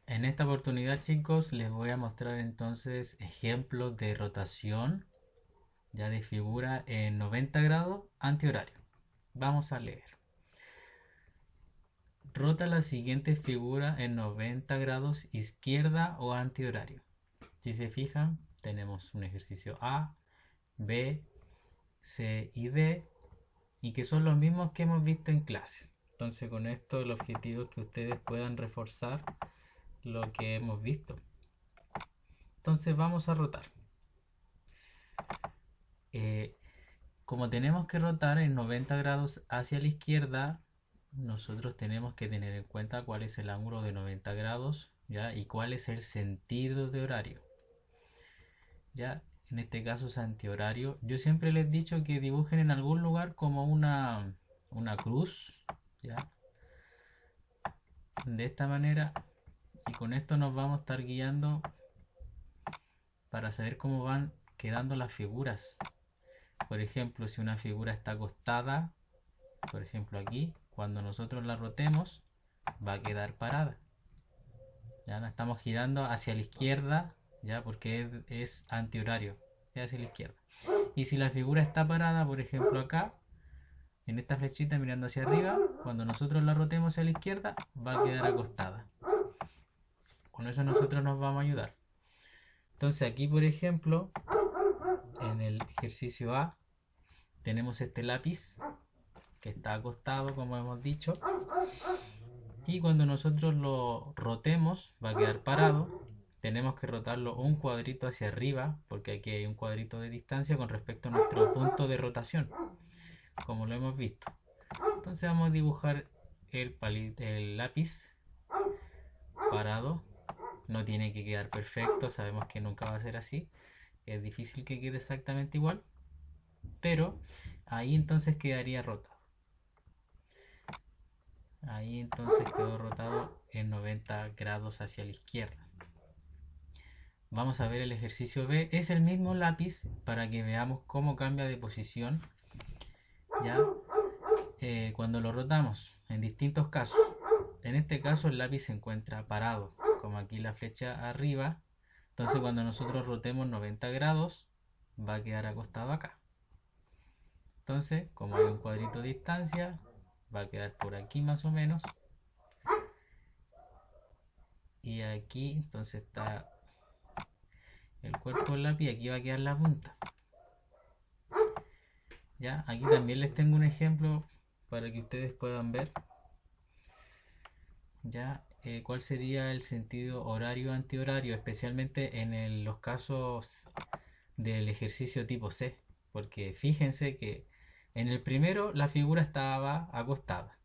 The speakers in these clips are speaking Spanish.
En esta oportunidad, chicos, les voy a mostrar entonces ejemplos de rotación ya de figura en 90 grados antihorario. Vamos a leer. Rota la siguiente figura en 90 grados izquierda o antihorario. Si se fijan, tenemos un ejercicio A, B, C y D, y que son los mismos que hemos visto en clase. Entonces, con esto el objetivo es que ustedes puedan reforzar lo que hemos visto. Entonces vamos a rotar. Eh, Como tenemos que rotar en 90 grados hacia la izquierda, nosotros tenemos que tener en cuenta cuál es el ángulo de 90 grados, ¿ya? Y cuál es el sentido de horario, ¿ya? En este caso es antihorario. Yo siempre les he dicho que dibujen en algún lugar como una cruz, ¿ya? De esta manera, y con esto nos vamos a estar guiando para saber cómo van quedando las figuras. Por ejemplo, si una figura está acostada, por ejemplo aquí, cuando nosotros la rotemos, va a quedar parada. Ya la estamos girando hacia la izquierda, ya porque es antihorario, hacia la izquierda. Y si la figura está parada, por ejemplo acá, en esta flechita mirando hacia arriba, cuando nosotros la rotemos hacia la izquierda, va a quedar acostada. Con eso nosotros nos vamos a ayudar. Entonces aquí, por ejemplo, en el ejercicio A, tenemos este lápiz que está acostado, como hemos dicho, y cuando nosotros lo rotemos va a quedar parado. Tenemos que rotarlo un cuadrito hacia arriba porque aquí hay un cuadrito de distancia con respecto a nuestro punto de rotación, como lo hemos visto. Entonces vamos a dibujar el lápiz parado. No tiene que quedar perfecto, sabemos que nunca va a ser así, es difícil que quede exactamente igual, pero ahí entonces quedaría rotado. Ahí entonces quedó rotado en 90 grados hacia la izquierda. Vamos a ver el ejercicio B. Es el mismo lápiz para que veamos cómo cambia de posición, ¿ya? Cuando lo rotamos en distintos casos. En este caso el lápiz se encuentra parado, como aquí la flecha arriba. Entonces cuando nosotros rotemos 90 grados va a quedar acostado acá. Entonces, como hay un cuadrito de distancia, va a quedar por aquí más o menos. Y aquí entonces está el cuerpo del lápiz, aquí va a quedar la punta. Ya, aquí también les tengo un ejemplo para que ustedes puedan ver ya cuál sería el sentido horario antihorario, especialmente en los casos del ejercicio tipo C, porque fíjense que en el primero la figura estaba acostada,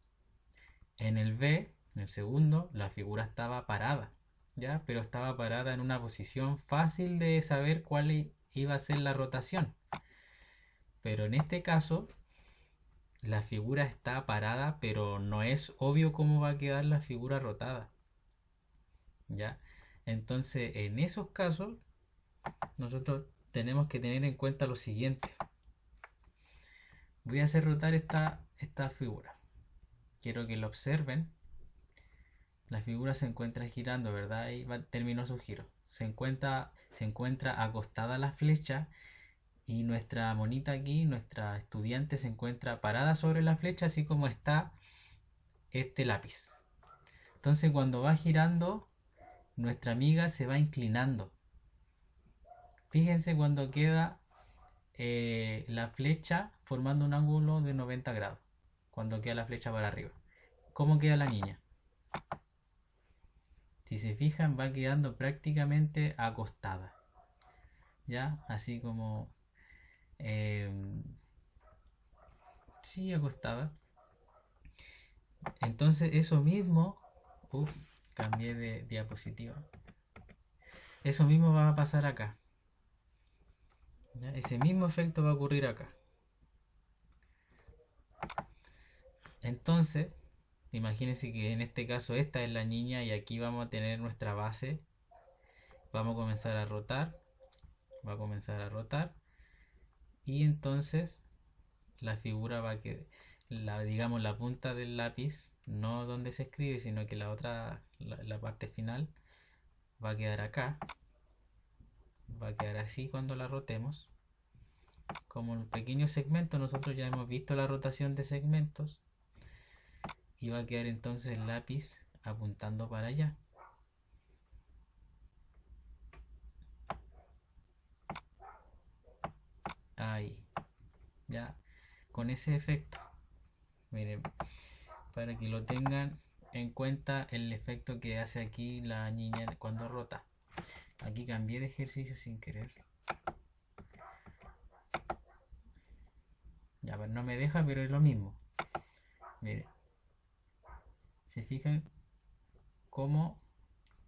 en el B, en el segundo, la figura estaba parada, ya, pero estaba parada en una posición fácil de saber cuál iba a ser la rotación. Pero en este caso la figura está parada, pero no es obvio cómo va a quedar la figura rotada. ¿Ya? Entonces, en esos casos, nosotros tenemos que tener en cuenta lo siguiente. Voy a hacer rotar esta figura. Quiero que lo observen. La figura se encuentra girando, ¿verdad? Ahí terminó su giro. Se encuentra acostada la flecha y nuestra monita aquí, nuestra estudiante, se encuentra parada sobre la flecha, así como está este lápiz. Entonces cuando va girando, nuestra amiga se va inclinando. Fíjense cuando queda la flecha formando un ángulo de 90 grados. Cuando queda la flecha para arriba. ¿Cómo queda la niña? Si se fijan, va quedando prácticamente acostada. ¿Ya? Así como... Eh, sí, acostada. Entonces eso mismo... cambié de diapositiva. Eso mismo va a pasar acá. ¿Ya? Ese mismo efecto va a ocurrir acá. Entonces, imagínense que en este caso esta es la niña y aquí vamos a tener nuestra base. Vamos a comenzar a rotar. Va a comenzar a rotar. Y entonces la figura va a quedar, digamos la punta del lápiz, no donde se escribe, sino que la otra, la parte final, va a quedar acá, va a quedar así cuando la rotemos. Como un pequeño segmento, nosotros ya hemos visto la rotación de segmentos, y va a quedar entonces el lápiz apuntando para allá. Ahí, ya, con ese efecto. Miren, para que lo tengan en cuenta el efecto que hace aquí la niña cuando rota. Aquí cambié de ejercicio sin querer. Ya, pero no me deja, pero es lo mismo. Miren, se fijan cómo,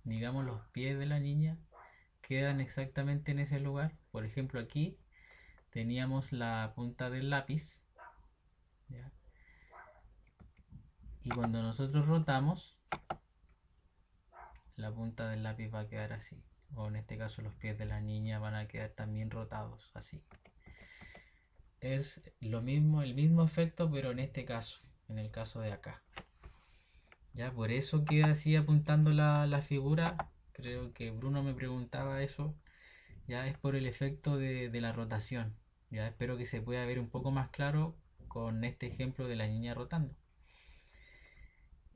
digamos, los pies de la niña quedan exactamente en ese lugar. Por ejemplo, aquí teníamos la punta del lápiz, ¿ya? Y cuando nosotros rotamos, la punta del lápiz va a quedar así, o en este caso los pies de la niña van a quedar también rotados así. Es lo mismo, el mismo efecto, pero en este caso, en el caso de acá. Ya, por eso queda así apuntando la figura. Creo que Bruno me preguntaba eso. Ya es por el efecto de la rotación. Ya espero que se pueda ver un poco más claro con este ejemplo de la niña rotando.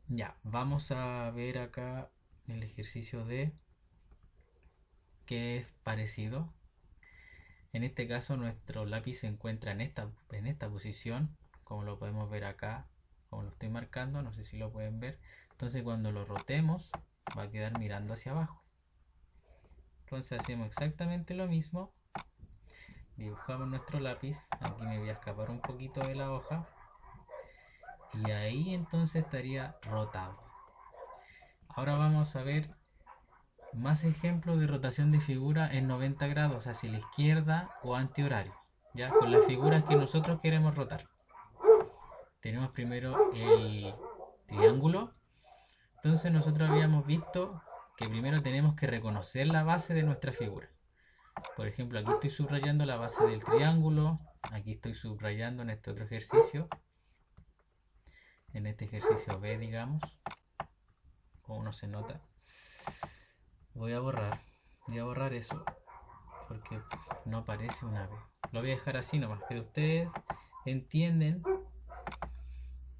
Ya, vamos a ver acá el ejercicio de que es parecido. En este caso nuestro lápiz se encuentra en esta posición, como lo podemos ver acá, como lo estoy marcando, no sé si lo pueden ver. Entonces cuando lo rotemos va a quedar mirando hacia abajo. Entonces hacemos exactamente lo mismo. Dibujamos nuestro lápiz. Aquí me voy a escapar un poquito de la hoja. Y ahí entonces estaría rotado. Ahora vamos a ver más ejemplos de rotación de figura en 90 grados, hacia la izquierda o antihorario, ya con las figuras que nosotros queremos rotar. Tenemos primero el triángulo. Entonces nosotros habíamos visto que primero tenemos que reconocer la base de nuestra figura. Por ejemplo, aquí estoy subrayando la base del triángulo, aquí estoy subrayando en este otro ejercicio, en este ejercicio B, digamos, como no se nota. Voy a borrar eso, porque no parece una B. Lo voy a dejar así nomás, pero ustedes entienden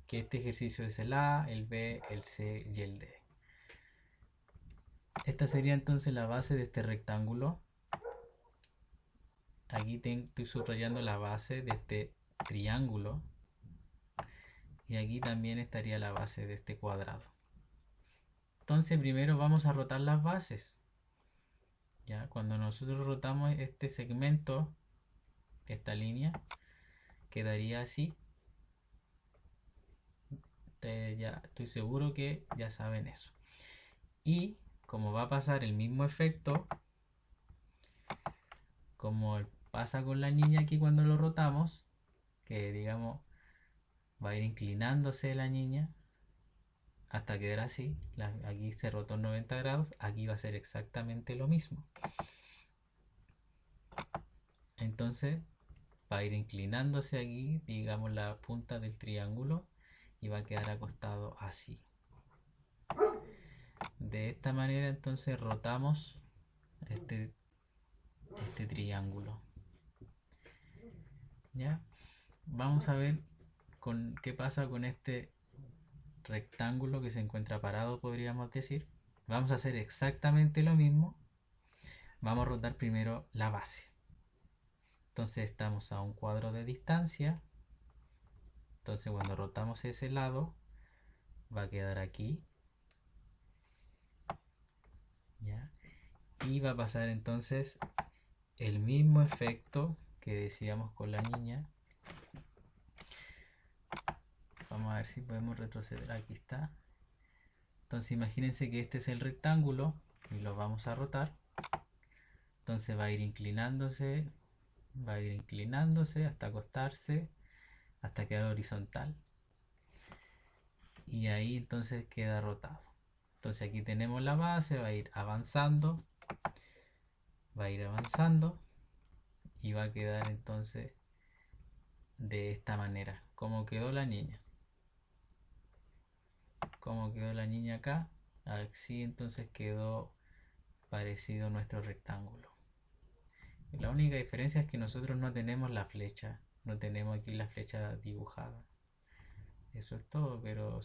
que este ejercicio es el A, el B, el C y el D. Esta sería entonces la base de este rectángulo. Aquí estoy subrayando la base de este triángulo. Y aquí también estaría la base de este cuadrado. Entonces primero vamos a rotar las bases. ¿Ya? Cuando nosotros rotamos este segmento, esta línea, quedaría así. Ya estoy seguro que ya saben eso. Y como va a pasar el mismo efecto, como pasa con la niña aquí cuando lo rotamos, que digamos va a ir inclinándose la niña hasta quedar así. Aquí se rotó en 90 grados, aquí va a ser exactamente lo mismo. Entonces va a ir inclinándose aquí, digamos, la punta del triángulo, y va a quedar acostado así. De esta manera entonces rotamos este triángulo. ¿Ya? Vamos a ver qué pasa con este rectángulo que se encuentra parado, podríamos decir. Vamos a hacer exactamente lo mismo. Vamos a rotar primero la base. Entonces estamos a un cuadro de distancia. Entonces cuando rotamos ese lado, va a quedar aquí. ¿Ya? Y va a pasar entonces el mismo efecto que decíamos con la niña. Vamos a ver si podemos retroceder. Aquí está. Entonces imagínense que este es el rectángulo y lo vamos a rotar. Entonces va a ir inclinándose hasta acostarse, hasta quedar horizontal. Y ahí entonces queda rotado. Entonces aquí tenemos la base, va a ir avanzando, y va a quedar entonces de esta manera, como quedó la niña. Como quedó la niña acá, así entonces quedó parecido a nuestro rectángulo. La única diferencia es que nosotros no tenemos la flecha, no tenemos aquí la flecha dibujada. Eso es todo, pero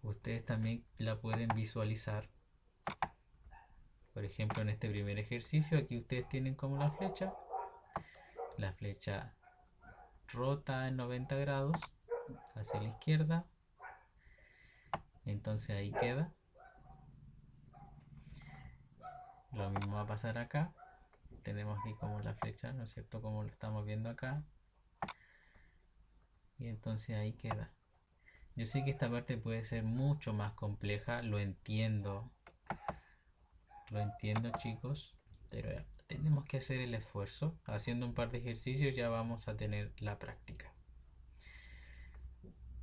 ustedes también la pueden visualizar. Por ejemplo, en este primer ejercicio, aquí ustedes tienen como la flecha rota en 90 grados hacia la izquierda. Entonces ahí queda. Lo mismo va a pasar acá. Tenemos aquí como la flecha, ¿no es cierto? Como lo estamos viendo acá. Y entonces ahí queda. Yo sé que esta parte puede ser mucho más compleja, lo entiendo. Lo entiendo, chicos, pero tenemos que hacer el esfuerzo. Haciendo un par de ejercicios ya vamos a tener la práctica.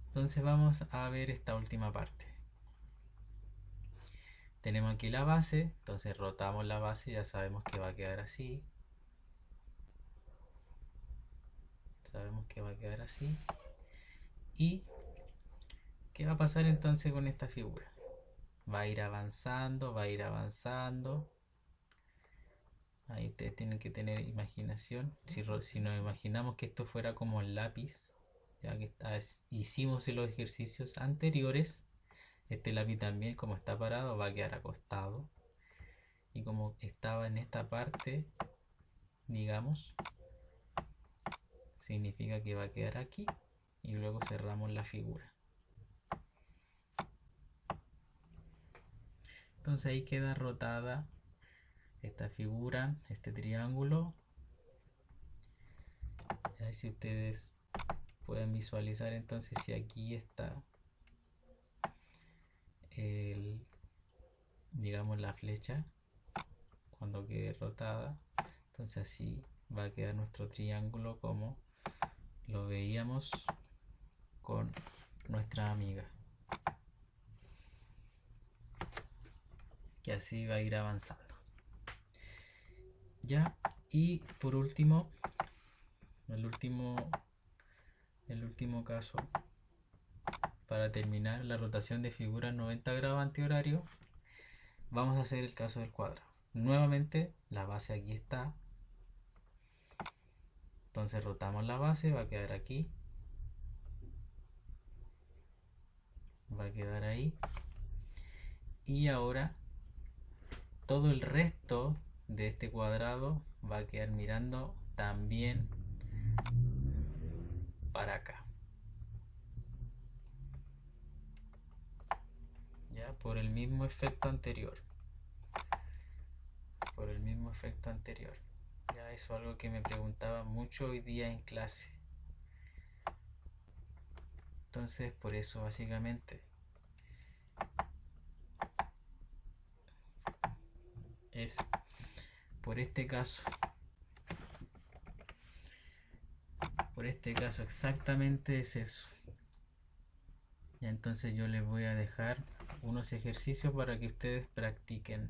Entonces vamos a ver esta última parte. Tenemos aquí la base, entonces rotamos la base, ya sabemos que va a quedar así. Sabemos que va a quedar así. ¿Y qué va a pasar entonces con esta figura? Va a ir avanzando, va a ir avanzando. Ahí ustedes tienen que tener imaginación. Si nos imaginamos que esto fuera como el lápiz, ya que hicimos en los ejercicios anteriores, este lápiz también, como está parado, va a quedar acostado. Y como estaba en esta parte, digamos, significa que va a quedar aquí. Y luego cerramos la figura. Entonces ahí queda rotada esta figura, este triángulo. A ver si ustedes pueden visualizar entonces si aquí está digamos la flecha cuando quede rotada. Entonces así va a quedar nuestro triángulo como lo veíamos con nuestra amiga. Que así va a ir avanzando. Ya, y por último, el último caso, para terminar la rotación de figura 90 grados antihorario, vamos a hacer el caso del cuadrado. Nuevamente, la base aquí está. Entonces rotamos la base, va a quedar aquí. Va a quedar ahí. Y ahora todo el resto de este cuadrado va a quedar mirando también para acá. Ya, por el mismo efecto anterior. Por el mismo efecto anterior. Ya, eso es algo que me preguntaba mucho hoy día en clase. Entonces, por eso básicamente es por este caso. Por este caso exactamente es eso. Y entonces yo les voy a dejar unos ejercicios para que ustedes practiquen.